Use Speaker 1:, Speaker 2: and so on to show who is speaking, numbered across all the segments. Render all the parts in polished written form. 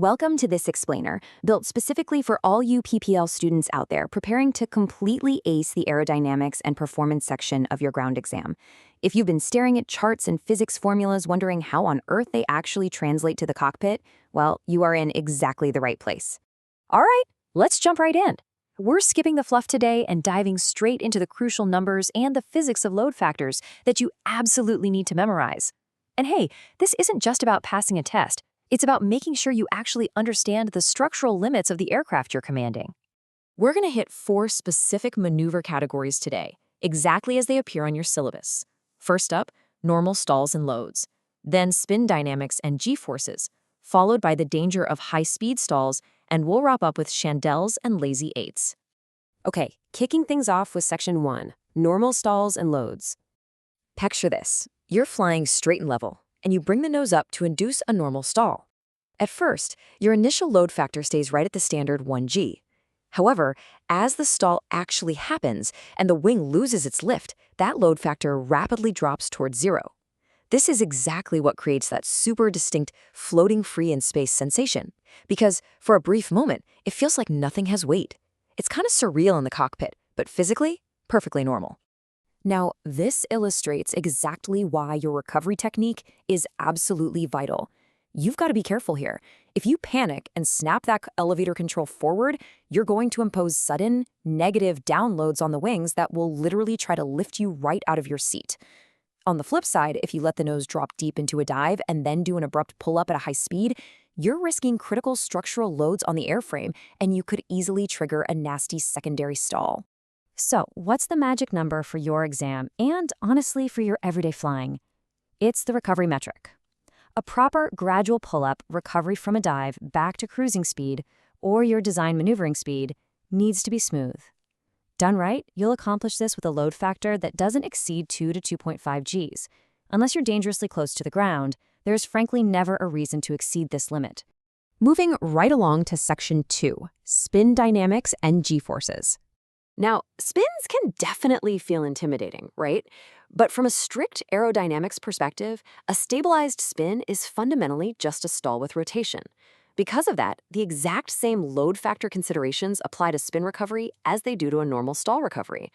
Speaker 1: Welcome to this explainer, built specifically for all you PPL students out there preparing to completely ace the aerodynamics and performance section of your ground exam. If you've been staring at charts and physics formulas wondering how on earth they actually translate to the cockpit, well, you are in exactly the right place. All right, let's jump right in. We're skipping the fluff today and diving straight into the crucial numbers and the physics of load factors that you absolutely need to memorize. And hey, this isn't just about passing a test. It's about making sure you actually understand the structural limits of the aircraft you're commanding. We're going to hit 4 specific maneuver categories today, exactly as they appear on your syllabus. First up, normal stalls and loads. Then spin dynamics and G-forces, followed by the danger of high-speed stalls, and we'll wrap up with chandelles and lazy eights. Okay, kicking things off with Section 1, normal stalls and loads. Picture this. You're flying straight and level, and you bring the nose up to induce a normal stall. At first, your initial load factor stays right at the standard 1G. However, as the stall actually happens and the wing loses its lift, that load factor rapidly drops towards 0. This is exactly what creates that super distinct floating free in space sensation, because for a brief moment, it feels like nothing has weight. It's kind of surreal in the cockpit, but physically, perfectly normal. Now, this illustrates exactly why your recovery technique is absolutely vital. You've got to be careful here. If you panic and snap that elevator control forward, you're going to impose sudden, negative downloads on the wings that will literally try to lift you right out of your seat. On the flip side, if you let the nose drop deep into a dive and then do an abrupt pull-up at a high speed, you're risking critical structural loads on the airframe, and you could easily trigger a nasty secondary stall. So, what's the magic number for your exam and, honestly, for your everyday flying? It's the recovery metric. A proper gradual pull-up recovery from a dive back to cruising speed, or your design maneuvering speed, needs to be smooth. Done right, you'll accomplish this with a load factor that doesn't exceed 2 to 2.5 Gs. Unless you're dangerously close to the ground, there's frankly never a reason to exceed this limit. Moving right along to Section 2, spin dynamics and G-forces. Now, spins can definitely feel intimidating, right? But from a strict aerodynamics perspective, a stabilized spin is fundamentally just a stall with rotation. Because of that, the exact same load factor considerations apply to spin recovery as they do to a normal stall recovery.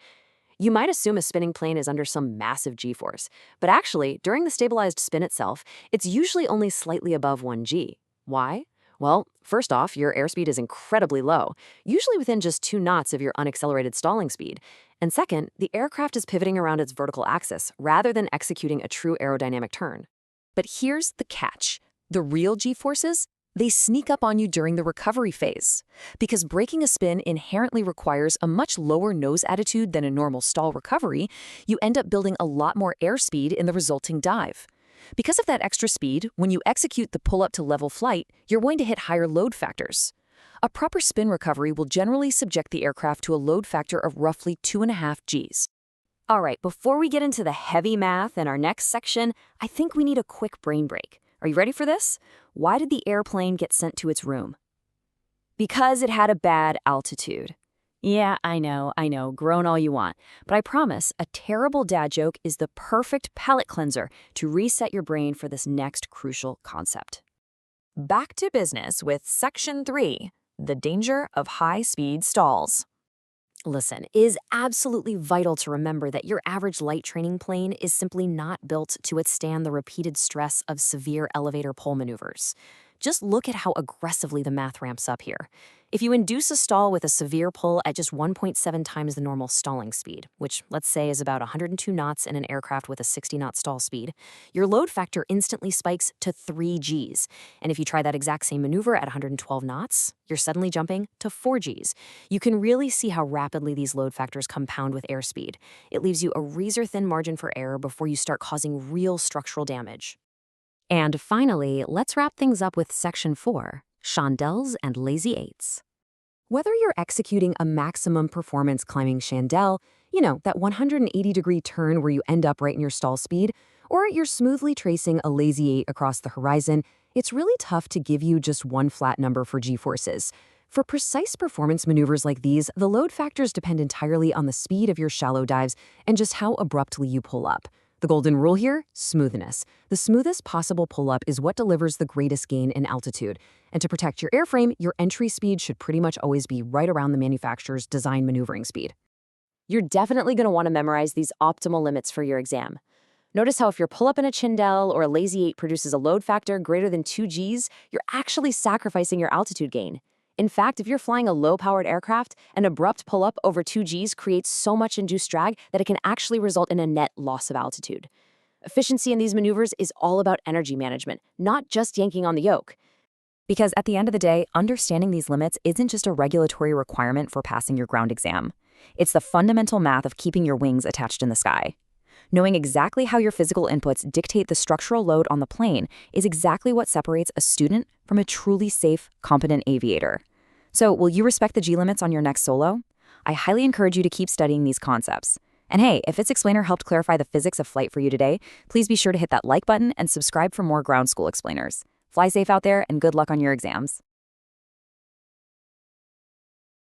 Speaker 1: You might assume a spinning plane is under some massive G-force, but actually, during the stabilized spin itself, it's usually only slightly above 1G. Why? Well, first off, your airspeed is incredibly low, usually within just 2 knots of your unaccelerated stalling speed. And second, the aircraft is pivoting around its vertical axis rather than executing a true aerodynamic turn. But here's the catch. The real G-forces? They sneak up on you during the recovery phase. Because breaking a spin inherently requires a much lower nose attitude than a normal stall recovery, you end up building a lot more airspeed in the resulting dive. Because of that extra speed, when you execute the pull-up to level flight, you're going to hit higher load factors. A proper spin recovery will generally subject the aircraft to a load factor of roughly 2.5 Gs. All right, before we get into the heavy math in our next section, I think we need a quick brain break. Are you ready for this? Why did the airplane get sent to its room? Because it had a bad altitude. Yeah, I know, groan all you want. But I promise, a terrible dad joke is the perfect palate cleanser to reset your brain for this next crucial concept. Back to business with Section 3, the danger of high-speed stalls. Listen, it is absolutely vital to remember that your average light training plane is simply not built to withstand the repeated stress of severe elevator pull maneuvers. Just look at how aggressively the math ramps up here. If you induce a stall with a severe pull at just 1.7 times the normal stalling speed, which let's say is about 102 knots in an aircraft with a 60-knot stall speed, your load factor instantly spikes to 3 Gs. And if you try that exact same maneuver at 112 knots, you're suddenly jumping to 4 Gs. You can really see how rapidly these load factors compound with airspeed. It leaves you a razor-thin margin for error before you start causing real structural damage. And finally, let's wrap things up with Section 4, chandelles and lazy eights. Whether you're executing a maximum performance climbing chandelle, that 180-degree turn where you end up right in your stall speed, or you're smoothly tracing a lazy eight across the horizon, it's really tough to give you just one flat number for G-forces. For precise performance maneuvers like these, the load factors depend entirely on the speed of your shallow dives and just how abruptly you pull up. The golden rule here? Smoothness. The smoothest possible pull-up is what delivers the greatest gain in altitude. And to protect your airframe, your entry speed should pretty much always be right around the manufacturer's design maneuvering speed. You're definitely going to want to memorize these optimal limits for your exam. Notice how if your pull-up in a Chindel or a Lazy 8 produces a load factor greater than 2 Gs, you're actually sacrificing your altitude gain. In fact, if you're flying a low-powered aircraft, an abrupt pull-up over 2 Gs creates so much induced drag that it can actually result in a net loss of altitude. Efficiency in these maneuvers is all about energy management, not just yanking on the yoke. Because at the end of the day, understanding these limits isn't just a regulatory requirement for passing your ground exam. It's the fundamental math of keeping your wings attached in the sky. Knowing exactly how your physical inputs dictate the structural load on the plane is exactly what separates a student from a truly safe, competent aviator. So, will you respect the G-limits on your next solo? I highly encourage you to keep studying these concepts. And hey, if this explainer helped clarify the physics of flight for you today, please be sure to hit that like button and subscribe for more ground school explainers. Fly safe out there and good luck on your exams.